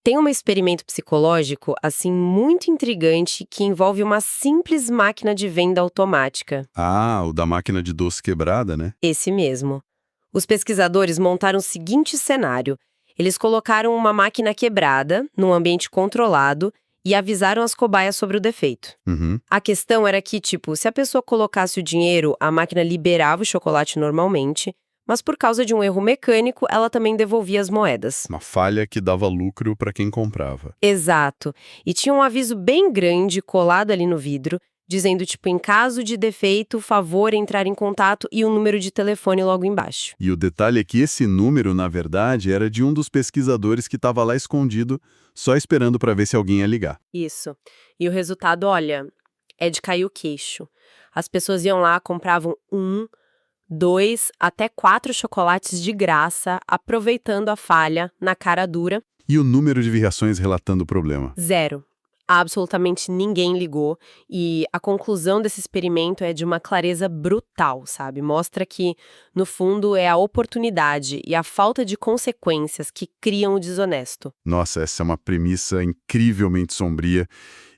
Tem um experimento psicológico, assim, muito intrigante que envolve uma simples máquina de venda automática. Ah, o da máquina de doce quebrada, né? Esse mesmo. Os pesquisadores montaram o seguinte cenário. Eles colocaram uma máquina quebrada, num ambiente controlado, e avisaram as cobaias sobre o defeito. Uhum. A questão era que, tipo, se a pessoa colocasse o dinheiro, a máquina liberava o chocolate normalmente, mas por causa de um erro mecânico, ela também devolvia as moedas. Uma falha que dava lucro para quem comprava. Exato. E tinha um aviso bem grande colado ali no vidro, dizendo, tipo, em caso de defeito, favor entrar em contato e um número de telefone logo embaixo. E o detalhe é que esse número, na verdade, era de um dos pesquisadores que estava lá escondido, só esperando para ver se alguém ia ligar. Isso. E o resultado, olha, é de cair o queixo. As pessoas iam lá, compravam 1, 2, até 4 chocolates de graça, aproveitando a falha na cara dura. E o número de reações relatando o problema? 0. Absolutamente ninguém ligou e a conclusão desse experimento é de uma clareza brutal, sabe? Mostra que, no fundo, é a oportunidade e a falta de consequências que criam o desonesto. Nossa, essa é uma premissa incrivelmente sombria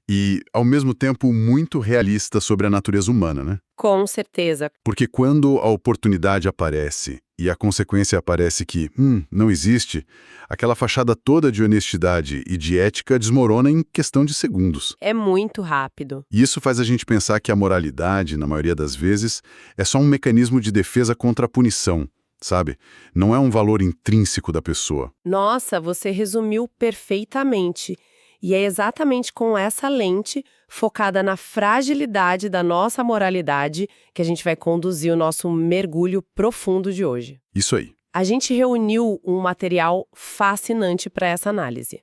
e, ao mesmo tempo, muito realista sobre a natureza humana, né? Com certeza. Porque quando a oportunidade aparece e a consequência aparece que, não existe, aquela fachada toda de honestidade e de ética desmorona em questão de segundos. É muito rápido. E isso faz a gente pensar que a moralidade, na maioria das vezes, é só um mecanismo de defesa contra a punição, sabe? Não é um valor intrínseco da pessoa. Nossa, você resumiu perfeitamente. E é exatamente com essa lente, focada na fragilidade da nossa moralidade, que a gente vai conduzir o nosso mergulho profundo de hoje. Isso aí. A gente reuniu um material fascinante para essa análise.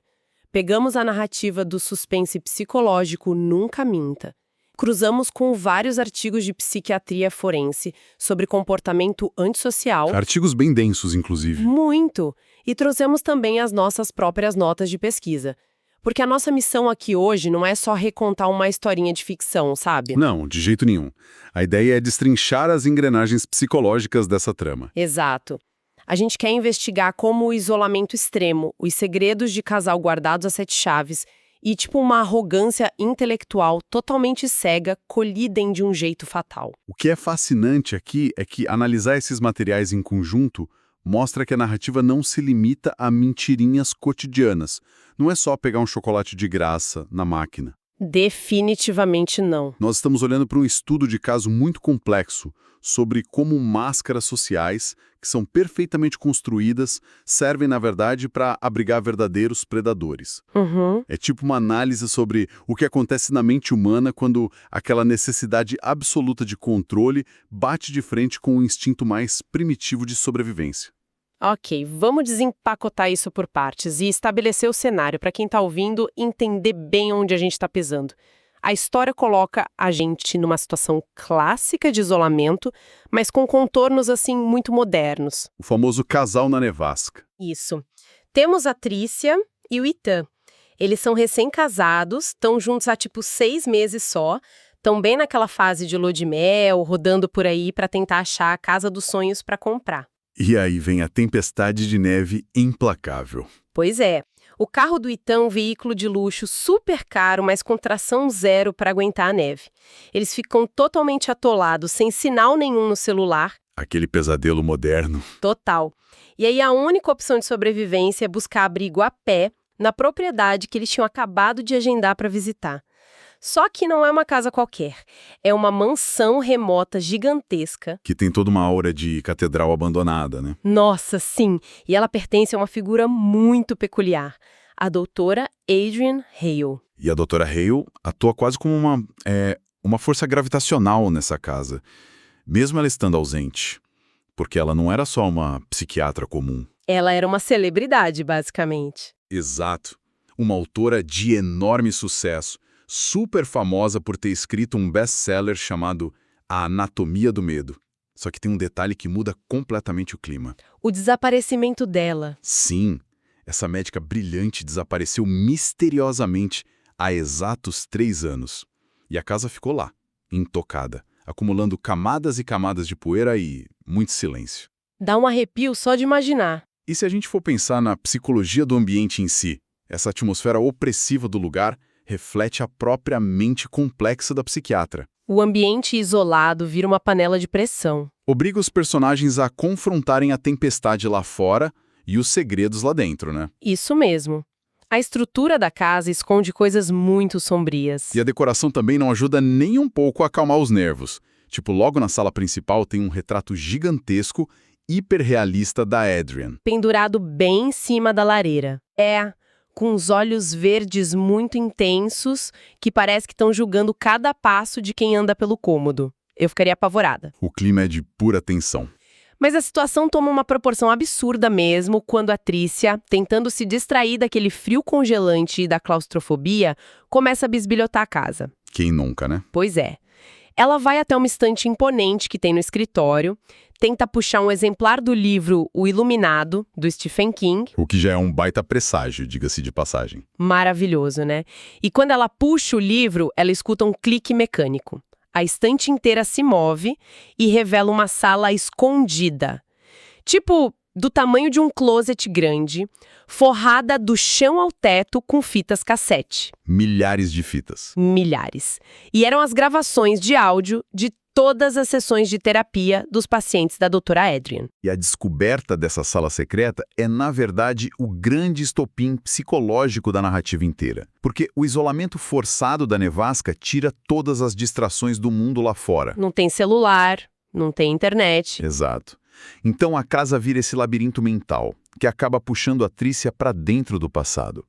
Pegamos a narrativa do suspense psicológico Nunca Minta. Cruzamos com vários artigos de psiquiatria forense sobre comportamento antissocial. Artigos bem densos, inclusive. Muito! E trouxemos também as nossas próprias notas de pesquisa. Porque a nossa missão aqui hoje não é só recontar uma historinha de ficção, sabe? Não, de jeito nenhum. A ideia é destrinchar as engrenagens psicológicas dessa trama. Exato. A gente quer investigar como o isolamento extremo, os segredos de casal guardados a 7 chaves e, tipo, uma arrogância intelectual totalmente cega colidem de um jeito fatal. O que é fascinante aqui é que analisar esses materiais em conjunto mostra que a narrativa não se limita a mentirinhas cotidianas. Não é só pegar um chocolate de graça na máquina. Definitivamente não. Nós estamos olhando para um estudo de caso muito complexo sobre como máscaras sociais, que são perfeitamente construídas, servem, na verdade, para abrigar verdadeiros predadores. Uhum. É tipo uma análise sobre o que acontece na mente humana quando aquela necessidade absoluta de controle bate de frente com o instinto mais primitivo de sobrevivência. Ok, vamos desempacotar isso por partes e estabelecer o cenário para quem está ouvindo entender bem onde a gente está pisando. A história coloca a gente numa situação clássica de isolamento, mas com contornos, assim, muito modernos. O famoso casal na nevasca. Isso. Temos a Trícia e o Itan. Eles são recém-casados, estão juntos há, tipo, 6 meses só, estão bem naquela fase de lua de mel, rodando por aí para tentar achar a casa dos sonhos para comprar. E aí vem a tempestade de neve implacável. Pois é. O carro do Itan é um veículo de luxo super caro, mas com tração zero para aguentar a neve. Eles ficam totalmente atolados, sem sinal nenhum no celular. Aquele pesadelo moderno. Total. E aí a única opção de sobrevivência é buscar abrigo a pé na propriedade que eles tinham acabado de agendar para visitar. Só que não é uma casa qualquer. É uma mansão remota gigantesca. Que tem toda uma aura de catedral abandonada, né? Nossa, sim! E ela pertence a uma figura muito peculiar. A doutora Adrienne Hale. E a doutora Hale atua quase como uma força gravitacional nessa casa, mesmo ela estando ausente. Porque ela não era só uma psiquiatra comum. Ela era uma celebridade, basicamente. Exato. Uma autora de enorme sucesso, super famosa por ter escrito um best-seller chamado A Anatomia do Medo. Só que tem um detalhe que muda completamente o clima. O desaparecimento dela. Sim, essa médica brilhante desapareceu misteriosamente há exatos 3 anos. E a casa ficou lá, intocada, acumulando camadas e camadas de poeira e muito silêncio. Dá um arrepio só de imaginar. E se a gente for pensar na psicologia do ambiente em si? Essa atmosfera opressiva do lugar reflete a própria mente complexa da psiquiatra. O ambiente isolado vira uma panela de pressão. Obriga os personagens a confrontarem a tempestade lá fora e os segredos lá dentro, né? Isso mesmo. A estrutura da casa esconde coisas muito sombrias. E a decoração também não ajuda nem um pouco a acalmar os nervos. Tipo, logo na sala principal tem um retrato gigantesco, hiperrealista da Adrian. Pendurado bem em cima da lareira. Com os olhos verdes muito intensos, que parece que estão julgando cada passo de quem anda pelo cômodo. Eu ficaria apavorada. O clima é de pura tensão. Mas a situação toma uma proporção absurda mesmo quando a Trícia, tentando se distrair daquele frio congelante e da claustrofobia, começa a bisbilhotar a casa. Quem nunca, né? Pois é. Ela vai até uma estante imponente que tem no escritório, tenta puxar um exemplar do livro O Iluminado, do Stephen King. O que já é um baita presságio, diga-se de passagem. Maravilhoso, né? E quando ela puxa o livro, ela escuta um clique mecânico. A estante inteira se move e revela uma sala escondida. Tipo, do tamanho de um closet grande, forrada do chão ao teto com fitas cassete. Milhares de fitas. Milhares. E eram as gravações de áudio de todas as sessões de terapia dos pacientes da doutora Adrian. E a descoberta dessa sala secreta é, na verdade, o grande estopim psicológico da narrativa inteira. Porque o isolamento forçado da nevasca tira todas as distrações do mundo lá fora. Não tem celular, não tem internet. Exato. Então a casa vira esse labirinto mental, que acaba puxando a Trícia para dentro do passado.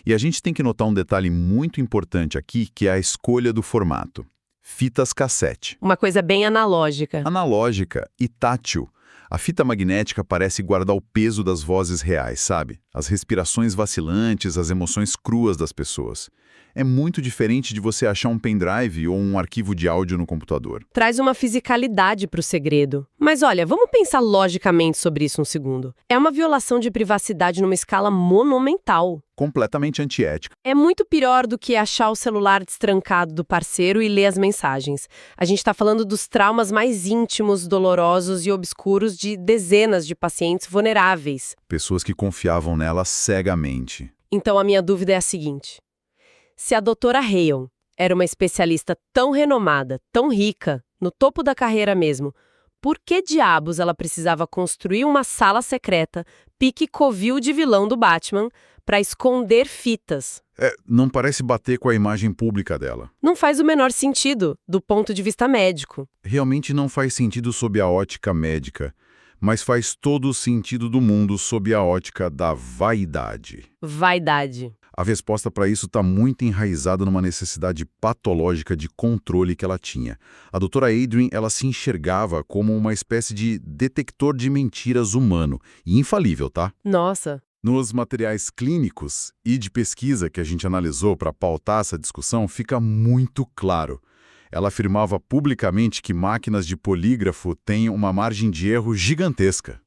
E a gente tem que notar um detalhe muito importante aqui, que é a escolha do formato. Fitas cassete. Uma coisa bem analógica. Analógica e tátil. A fita magnética parece guardar o peso das vozes reais, sabe? As respirações vacilantes, as emoções cruas das pessoas. É muito diferente de você achar um pendrive ou um arquivo de áudio no computador. Traz uma fisicalidade para o segredo. Mas olha, vamos pensar logicamente sobre isso um segundo. É uma violação de privacidade numa escala monumental. Completamente antiética. É muito pior do que achar o celular destrancado do parceiro e ler as mensagens. A gente está falando dos traumas mais íntimos, dolorosos e obscuros de dezenas de pacientes vulneráveis. Pessoas que confiavam nela cegamente. Então a minha dúvida é a seguinte. Se a doutora Hale era uma especialista tão renomada, tão rica, no topo da carreira mesmo, por que diabos ela precisava construir uma sala secreta, pique covil de vilão do Batman, para esconder fitas? Não parece bater com a imagem pública dela. Não faz o menor sentido, do ponto de vista médico. Realmente não faz sentido sob a ótica médica, mas faz todo o sentido do mundo sob a ótica da vaidade. Vaidade. A resposta para isso está muito enraizada numa necessidade patológica de controle que ela tinha. A doutora Adrian, ela se enxergava como uma espécie de detector de mentiras humano, e infalível, tá? Nossa. Nos materiais clínicos e de pesquisa que a gente analisou para pautar essa discussão, fica muito claro. Ela afirmava publicamente que máquinas de polígrafo têm uma margem de erro gigantesca.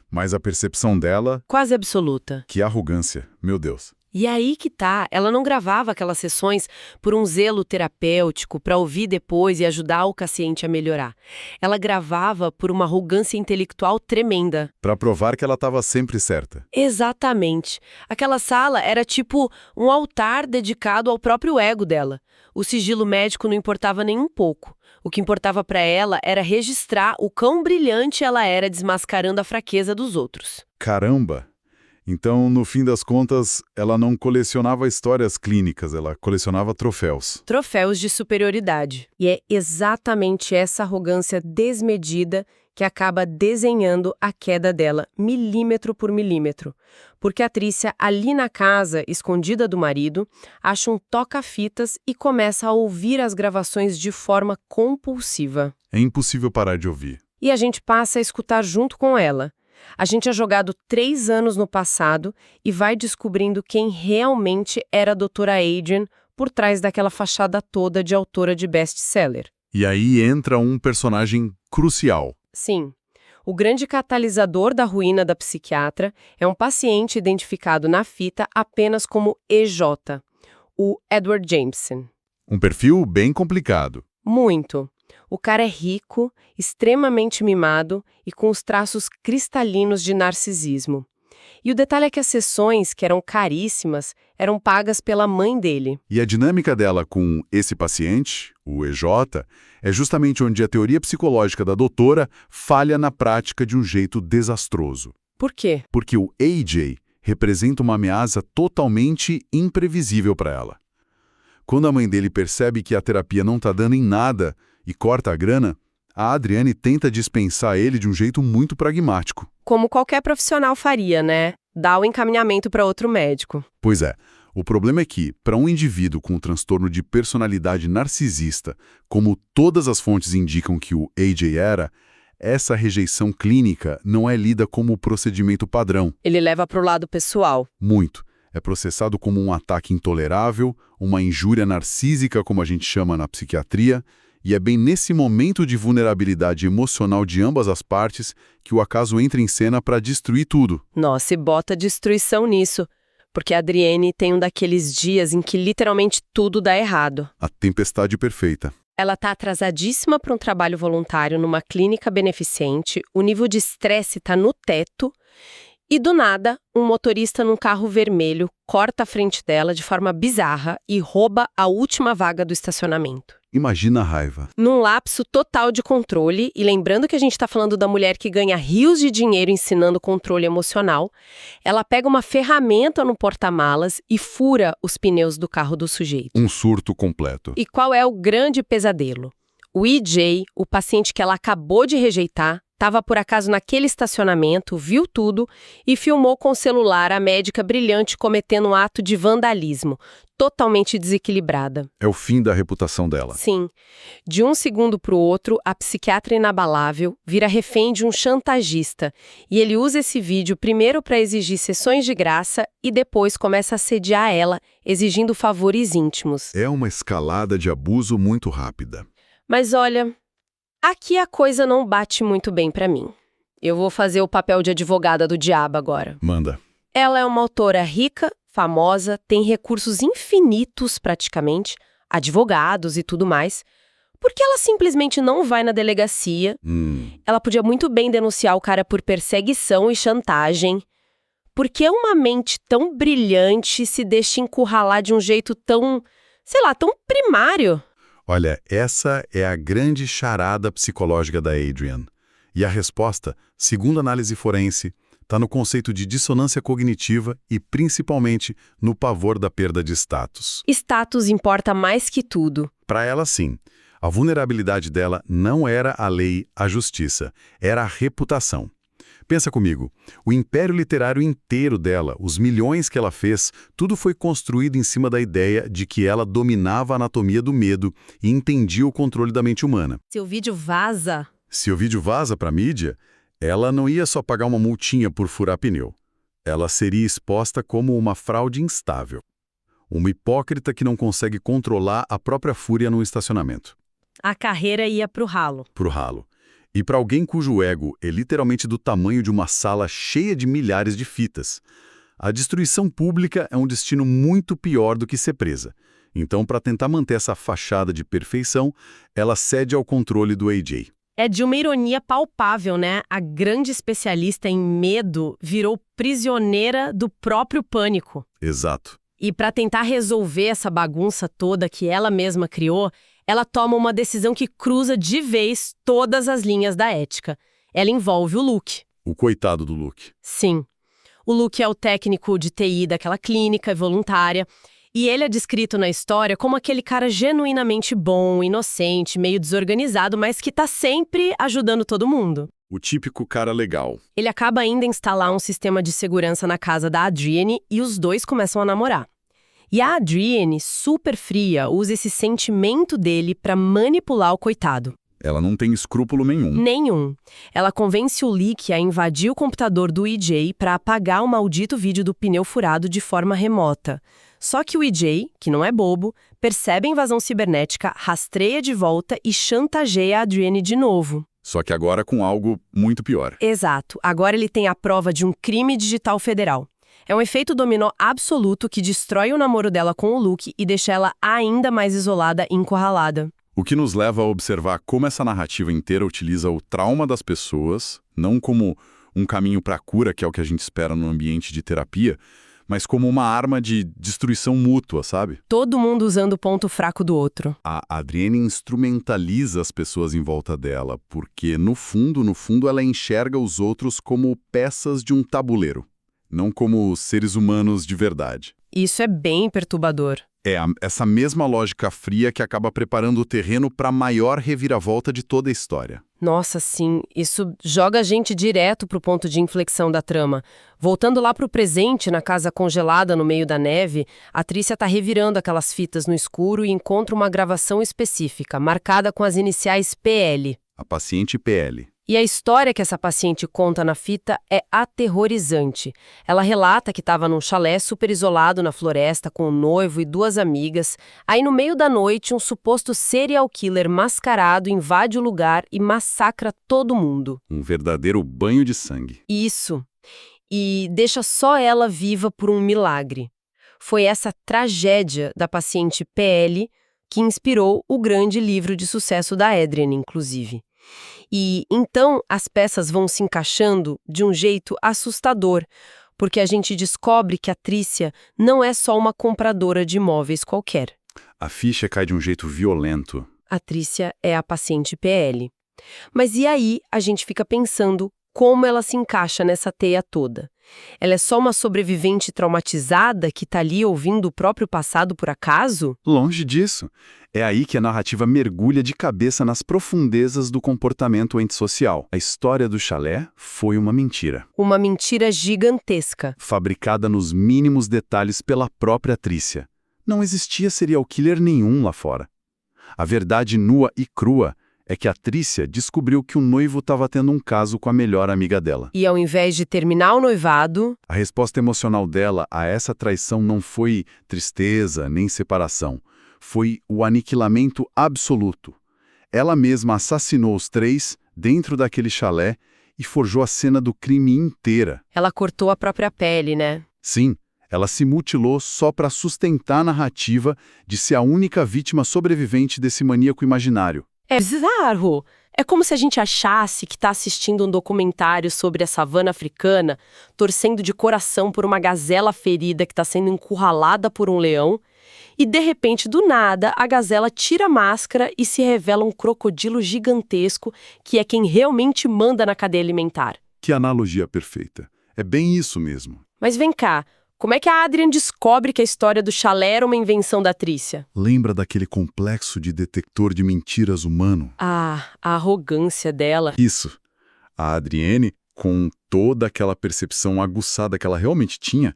Mas a percepção dela... Quase absoluta. Que arrogância, meu Deus. E aí que tá, ela não gravava aquelas sessões por um zelo terapêutico para ouvir depois e ajudar o paciente a melhorar. Ela gravava por uma arrogância intelectual tremenda. Para provar que ela estava sempre certa. Exatamente. Aquela sala era tipo um altar dedicado ao próprio ego dela. O sigilo médico não importava nem um pouco. O que importava para ela era registrar o quão brilhante ela era desmascarando a fraqueza dos outros. Caramba! Então, no fim das contas, ela não colecionava histórias clínicas, ela colecionava troféus. Troféus de superioridade. E é exatamente essa arrogância desmedida que acaba desenhando a queda dela, milímetro por milímetro. Porque a Trícia, ali na casa, escondida do marido, acha um toca-fitas e começa a ouvir as gravações de forma compulsiva. É impossível parar de ouvir. E a gente passa a escutar junto com ela. A gente é jogado 3 anos no passado e vai descobrindo quem realmente era a doutora Adrian por trás daquela fachada toda de autora de best-seller. E aí entra um personagem crucial. Sim. O grande catalisador da ruína da psiquiatra é um paciente identificado na fita apenas como EJ, o Edward Jameson. Um perfil bem complicado. Muito. O cara é rico, extremamente mimado e com os traços cristalinos de narcisismo. E o detalhe é que as sessões, que eram caríssimas, eram pagas pela mãe dele. E a dinâmica dela com esse paciente, o EJ, é justamente onde a teoria psicológica da doutora falha na prática de um jeito desastroso. Por quê? Porque o AJ representa uma ameaça totalmente imprevisível para ela. Quando a mãe dele percebe que a terapia não está dando em nada e corta a grana, a Adriane tenta dispensar ele de um jeito muito pragmático. Como qualquer profissional faria, né? Dá o encaminhamento para outro médico. Pois é, o problema é que, para um indivíduo com um transtorno de personalidade narcisista, como todas as fontes indicam que o AJ era, essa rejeição clínica não é lida como procedimento padrão. Ele leva para o lado pessoal. Muito. É processado como um ataque intolerável, uma injúria narcísica, como a gente chama na psiquiatria, e é bem nesse momento de vulnerabilidade emocional de ambas as partes que o acaso entra em cena para destruir tudo. Nossa, e bota destruição nisso. Porque a Adriane tem um daqueles dias em que literalmente tudo dá errado. A tempestade perfeita. Ela está atrasadíssima para um trabalho voluntário numa clínica beneficente, o nível de estresse está no teto e, do nada, um motorista num carro vermelho corta a frente dela de forma bizarra e rouba a última vaga do estacionamento. Imagina a raiva. Num lapso total de controle, e lembrando que a gente está falando da mulher que ganha rios de dinheiro ensinando controle emocional, ela pega uma ferramenta no porta-malas e fura os pneus do carro do sujeito. Um surto completo. E qual é o grande pesadelo? O EJ, o paciente que ela acabou de rejeitar, estava por acaso naquele estacionamento, viu tudo e filmou com o celular a médica brilhante cometendo um ato de vandalismo, totalmente desequilibrada. É o fim da reputação dela. Sim. De um segundo para o outro, a psiquiatra inabalável vira refém de um chantagista. E ele usa esse vídeo primeiro para exigir sessões de graça e depois começa a assediar ela, exigindo favores íntimos. É uma escalada de abuso muito rápida. Mas olha, aqui a coisa não bate muito bem para mim. Eu vou fazer o papel de advogada do diabo agora. Manda. Ela é uma autora rica, famosa, tem recursos infinitos praticamente, advogados e tudo mais. Por que ela simplesmente não vai na delegacia? Ela podia muito bem denunciar o cara por perseguição e chantagem. Por que uma mente tão brilhante se deixa encurralar de um jeito tão, sei lá, tão primário? Olha, essa é a grande charada psicológica da Adriane. E a resposta, segundo a análise forense, está no conceito de dissonância cognitiva e, principalmente, no pavor da perda de status. Status importa mais que tudo. Para ela, sim. A vulnerabilidade dela não era a lei, a justiça, era a reputação. Pensa comigo, o império literário inteiro dela, os milhões que ela fez, tudo foi construído em cima da ideia de que ela dominava a anatomia do medo e entendia o controle da mente humana. Se o vídeo vaza... Se o vídeo vaza para a mídia, ela não ia só pagar uma multinha por furar pneu. Ela seria exposta como uma fraude instável. Uma hipócrita que não consegue controlar a própria fúria no estacionamento. A carreira ia pro ralo. Pro ralo. E para alguém cujo ego é literalmente do tamanho de uma sala cheia de milhares de fitas, a destruição pública é um destino muito pior do que ser presa. Então, para tentar manter essa fachada de perfeição, ela cede ao controle do AJ. É de uma ironia palpável, né? A grande especialista em medo virou prisioneira do próprio pânico. Exato. E para tentar resolver essa bagunça toda que ela mesma criou, ela toma uma decisão que cruza de vez todas as linhas da ética. Ela envolve o Luke. O coitado do Luke. Sim. O Luke é o técnico de TI daquela clínica voluntária. E ele é descrito na história como aquele cara genuinamente bom, inocente, meio desorganizado, mas que tá sempre ajudando todo mundo. O típico cara legal. Ele acaba ainda instalar um sistema de segurança na casa da Adriane e os dois começam a namorar. E a Adriane, super fria, usa esse sentimento dele pra manipular o coitado. Ela não tem escrúpulo nenhum. Nenhum. Ela convence o Leak a invadir o computador do EJ pra apagar o maldito vídeo do pneu furado de forma remota. Só que o EJ, que não é bobo, percebe a invasão cibernética, rastreia de volta e chantageia a Adriane de novo. Só que agora com algo muito pior. Exato. Agora ele tem a prova de um crime digital federal. É um efeito dominó absoluto que destrói o namoro dela com o Luke e deixa ela ainda mais isolada e encurralada. O que nos leva a observar como essa narrativa inteira utiliza o trauma das pessoas, não como um caminho para a cura, que é o que a gente espera no ambiente de terapia, mas como uma arma de destruição mútua, sabe? Todo mundo usando o ponto fraco do outro. A Adrienne instrumentaliza as pessoas em volta dela, porque, no fundo, ela enxerga os outros como peças de um tabuleiro, não como seres humanos de verdade. Isso é bem perturbador. É essa mesma lógica fria que acaba preparando o terreno para a maior reviravolta de toda a história. Nossa, sim, isso joga a gente direto pro ponto de inflexão da trama. Voltando lá pro presente, na casa congelada no meio da neve, a Trícia tá revirando aquelas fitas no escuro e encontra uma gravação específica, marcada com as iniciais PL. A paciente PL. E a história que essa paciente conta na fita é aterrorizante. Ela relata que estava num chalé super isolado na floresta com o noivo e duas amigas. Aí, no meio da noite, um suposto serial killer mascarado invade o lugar e massacra todo mundo. Um verdadeiro banho de sangue. Isso. E deixa só ela viva por um milagre. Foi essa tragédia da paciente PL que inspirou o grande livro de sucesso da Adrienne, inclusive. E então as peças vão se encaixando de um jeito assustador, porque a gente descobre que a Trícia não é só uma compradora de imóveis qualquer. A ficha cai de um jeito violento. A Trícia é a paciente PL. Mas e aí a gente fica pensando como ela se encaixa nessa teia toda? Ela é só uma sobrevivente traumatizada que tá ali ouvindo o próprio passado por acaso? Longe disso. É aí que a narrativa mergulha de cabeça nas profundezas do comportamento antissocial. A história do chalé foi uma mentira. Uma mentira gigantesca. Fabricada nos mínimos detalhes pela própria Trícia. Não existia serial killer nenhum lá fora. A verdade nua e crua é que a Trícia descobriu que o noivo estava tendo um caso com a melhor amiga dela. E ao invés de terminar o noivado... A resposta emocional dela a essa traição não foi tristeza nem separação. Foi o aniquilamento absoluto. Ela mesma assassinou os três dentro daquele chalé e forjou a cena do crime inteira. Ela cortou a própria pele, né? Sim, ela se mutilou só para sustentar a narrativa de ser a única vítima sobrevivente desse maníaco imaginário. É bizarro. É como se a gente achasse que está assistindo um documentário sobre a savana africana, torcendo de coração por uma gazela ferida que está sendo encurralada por um leão, e de repente, do nada, a gazela tira a máscara e se revela um crocodilo gigantesco que é quem realmente manda na cadeia alimentar. Que analogia perfeita. É bem isso mesmo. Mas vem cá, como é que a Adrienne descobre que a história do chalé era uma invenção da Trícia? Lembra daquele complexo de detector de mentiras humano? Ah, a arrogância dela. Isso. A Adrienne, com toda aquela percepção aguçada que ela realmente tinha,